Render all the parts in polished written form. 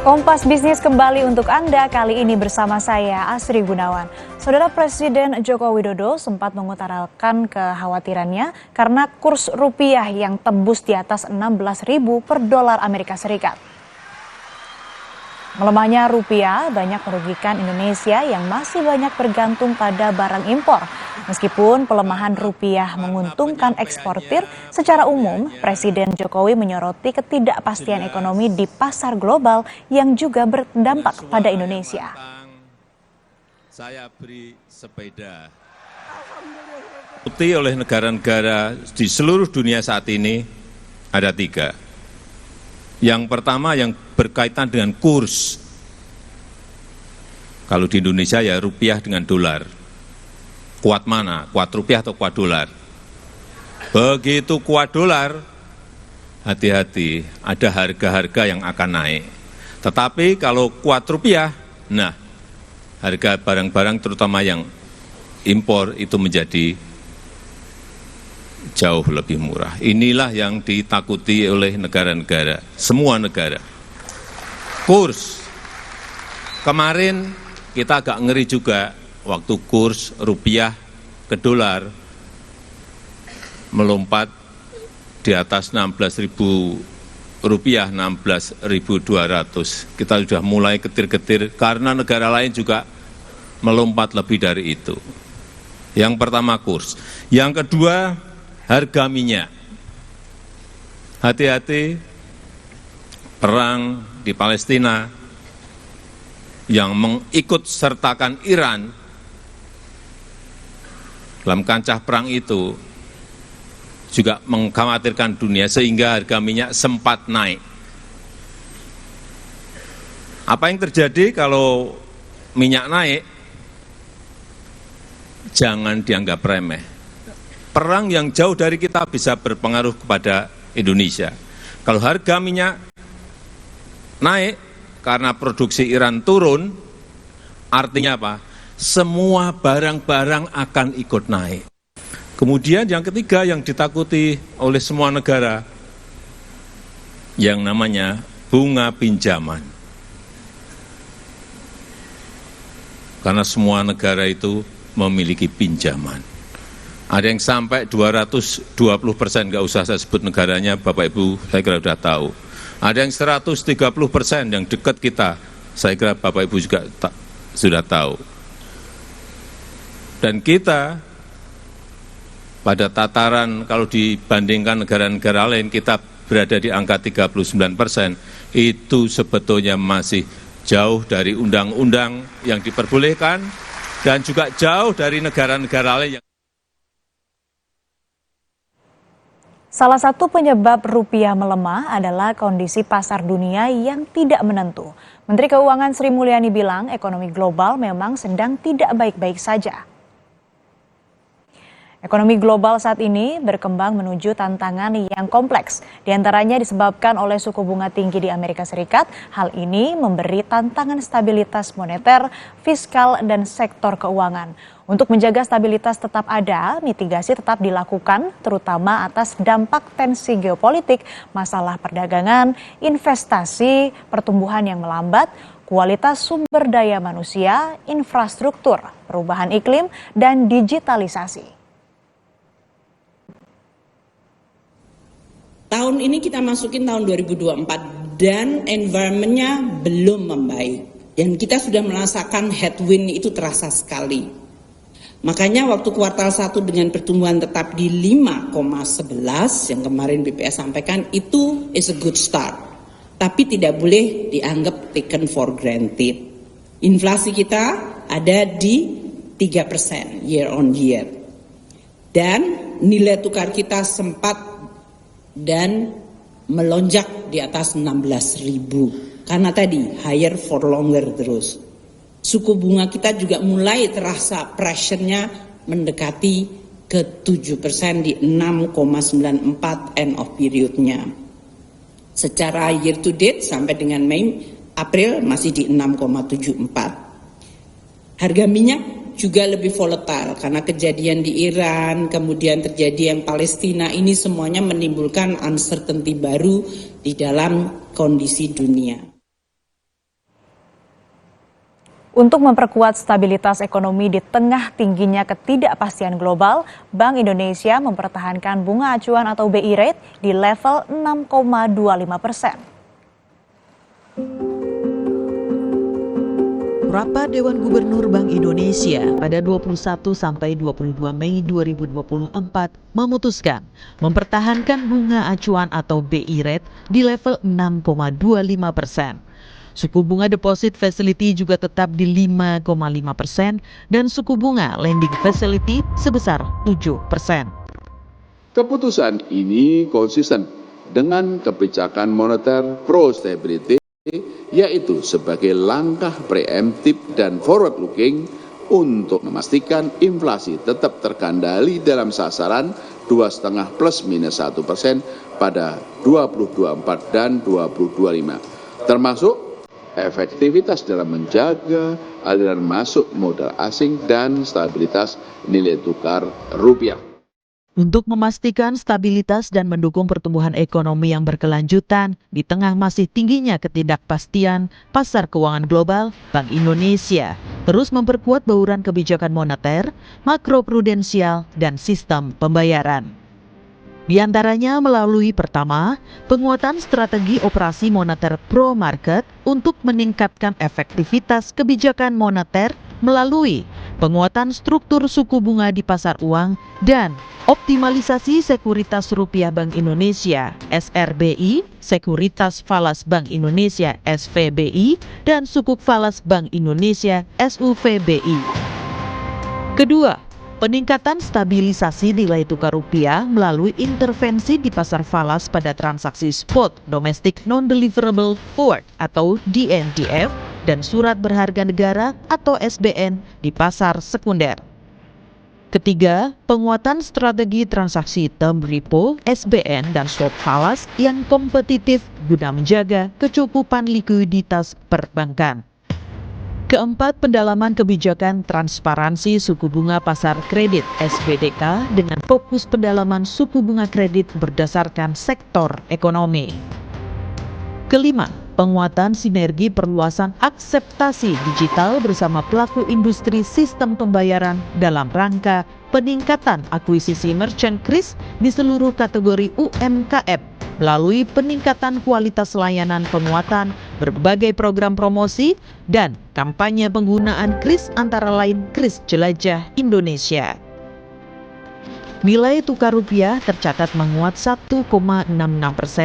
Kompas Bisnis kembali untuk Anda, kali ini bersama saya Asri Gunawan. Saudara, Presiden Joko Widodo sempat mengutarakan kekhawatirannya karena kurs rupiah yang tembus di atas 16.000 per dolar Amerika Serikat. Melemahnya rupiah banyak merugikan Indonesia yang masih banyak bergantung pada barang impor. Meskipun pelemahan rupiah menguntungkan eksportir, secara umum Presiden Jokowi menyoroti ketidakpastian ekonomi di pasar global yang juga berdampak pada Indonesia. Saya beri sepeda. Oleh negara-negara di seluruh dunia saat ini ada 3. Yang pertama yang berkaitan dengan kurs. Kalau di Indonesia ya rupiah dengan dolar. Kuat mana? Kuat rupiah atau kuat dolar? Begitu kuat dolar, hati-hati, ada harga-harga yang akan naik. Tetapi kalau kuat rupiah, nah harga barang-barang terutama yang impor itu menjadi jauh lebih murah. Inilah yang ditakuti oleh negara-negara, semua negara. Kurs, kemarin kita agak ngeri juga waktu kurs rupiah ke dolar melompat di atas 16.000 rupiah, 16.200. Kita sudah mulai getir-getir karena negara lain juga melompat lebih dari itu. Yang pertama kurs. Yang kedua harga minyak. Hati-hati, perang di Palestina yang mengikut sertakan Iran dalam kancah perang itu juga mengkhawatirkan dunia sehingga harga minyak sempat naik. Apa yang terjadi kalau minyak naik? Jangan dianggap remeh. Perang yang jauh dari kita bisa berpengaruh kepada Indonesia. Kalau harga minyak naik karena produksi Iran turun, artinya apa? Semua barang-barang akan ikut naik. Kemudian yang ketiga yang ditakuti oleh semua negara, yang namanya bunga pinjaman. Karena semua negara itu memiliki pinjaman. Ada yang sampai 220%, nggak usah saya sebut negaranya, Bapak Ibu saya kira sudah tahu. Ada yang 130% yang dekat kita, saya kira Bapak Ibu juga sudah tahu. Dan kita pada tataran kalau dibandingkan negara-negara lain, kita berada di angka 39%, itu sebetulnya masih jauh dari undang-undang yang diperbolehkan dan juga jauh dari negara-negara lain yang Salah satu penyebab rupiah melemah adalah kondisi pasar dunia yang tidak menentu. Menteri Keuangan Sri Mulyani bilang ekonomi global memang sedang tidak baik-baik saja. Ekonomi global saat ini berkembang menuju tantangan yang kompleks. Di antaranya disebabkan oleh suku bunga tinggi di Amerika Serikat. Hal ini memberi tantangan stabilitas moneter, fiskal, dan sektor keuangan. Untuk menjaga stabilitas tetap ada, mitigasi tetap dilakukan, terutama atas dampak tensi geopolitik, masalah perdagangan, investasi, pertumbuhan yang melambat, kualitas sumber daya manusia, infrastruktur, perubahan iklim, dan digitalisasi. Tahun ini kita masukin tahun 2024 dan environment-nya belum membaik. Dan kita sudah merasakan headwind itu terasa sekali. Makanya waktu kuartal 1 dengan pertumbuhan tetap di 5,11 yang kemarin BPS sampaikan itu is a good start. Tapi tidak boleh dianggap taken for granted. Inflasi kita ada di 3% year on year. Dan nilai tukar kita sempat dan melonjak di atas 16.000 karena tadi higher for longer terus. Suku bunga kita juga mulai terasa pressure-nya mendekati ke 7% di 6,94 end of period-nya. Secara year to date sampai dengan Mei, April masih di 6,74. Harga minyak juga lebih volatile karena kejadian di Iran, kemudian terjadi yang Palestina, ini semuanya menimbulkan uncertainty baru di dalam kondisi dunia. Untuk memperkuat stabilitas ekonomi di tengah tingginya ketidakpastian global, Bank Indonesia mempertahankan bunga acuan atau BI rate di level 6,25%. Rapat Dewan Gubernur Bank Indonesia pada 21 sampai 22 Mei 2024 memutuskan mempertahankan bunga acuan atau BI rate di level 6,25%. Suku bunga deposit facility juga tetap di 5,5% dan suku bunga lending facility sebesar 7%. Keputusan ini konsisten dengan kebijakan moneter pro-stability, yaitu sebagai langkah preemptif dan forward-looking untuk memastikan inflasi tetap terkendali dalam sasaran 2,5 plus minus 1% pada 2024 dan 2025, termasuk efektivitas dalam menjaga aliran masuk modal asing dan stabilitas nilai tukar rupiah. Untuk memastikan stabilitas dan mendukung pertumbuhan ekonomi yang berkelanjutan di tengah masih tingginya ketidakpastian pasar keuangan global, Bank Indonesia terus memperkuat bauran kebijakan moneter, makroprudensial, dan sistem pembayaran. Di antaranya melalui pertama, penguatan strategi operasi moneter pro-market untuk meningkatkan efektivitas kebijakan moneter melalui penguatan struktur suku bunga di pasar uang dan optimalisasi sekuritas rupiah Bank Indonesia (SRBI), sekuritas falas Bank Indonesia (SVBI), dan sukuk falas Bank Indonesia (SUVBI). Kedua, peningkatan stabilisasi nilai tukar rupiah melalui intervensi di pasar falas pada transaksi spot domestic non-deliverable forward atau DNDF dan surat berharga negara atau SBN di pasar sekunder. Ketiga, penguatan strategi transaksi term repo, SBN, dan swap falas yang kompetitif guna menjaga kecukupan likuiditas perbankan. Keempat, pendalaman kebijakan transparansi suku bunga pasar kredit (SBDK) dengan fokus pendalaman suku bunga kredit berdasarkan sektor ekonomi. Kelima, penguatan sinergi perluasan akseptasi digital bersama pelaku industri sistem pembayaran dalam rangka peningkatan akuisisi merchant kris di seluruh kategori UMKM melalui peningkatan kualitas layanan, penguatan berbagai program promosi dan kampanye penggunaan kris antara lain kris jelajah Indonesia. Nilai tukar rupiah tercatat menguat 1,66%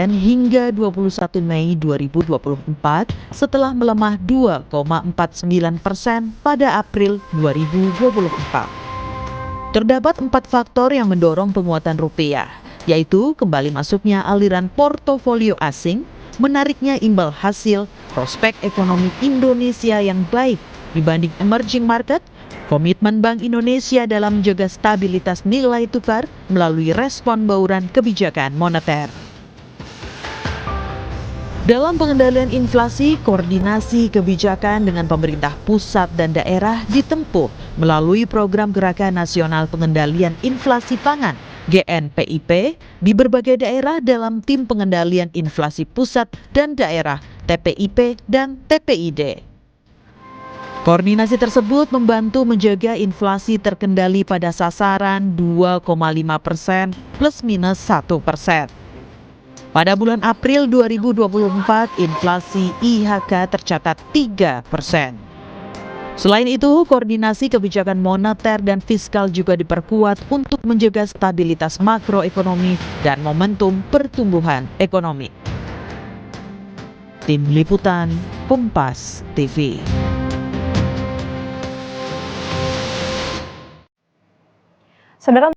hingga 21 Mei 2024 setelah melemah 2,49% pada April 2024. Terdapat 4 faktor yang mendorong penguatan rupiah, yaitu kembali masuknya aliran portofolio asing, menariknya imbal hasil, prospek ekonomi Indonesia yang baik dibanding emerging market, komitmen Bank Indonesia dalam menjaga stabilitas nilai tukar melalui respon bauran kebijakan moneter. Dalam pengendalian inflasi, koordinasi kebijakan dengan pemerintah pusat dan daerah ditempuh melalui Program Gerakan Nasional Pengendalian Inflasi Pangan (GNPIP) di berbagai daerah dalam Tim Pengendalian Inflasi Pusat dan Daerah (TPIP) dan TPID. Koordinasi tersebut membantu menjaga inflasi terkendali pada sasaran 2,5% plus minus 1%. Pada bulan April 2024, inflasi IHK tercatat 3%. Selain itu, koordinasi kebijakan moneter dan fiskal juga diperkuat untuk menjaga stabilitas makroekonomi dan momentum pertumbuhan ekonomi. Tim Liputan, Kompas TV. Saudara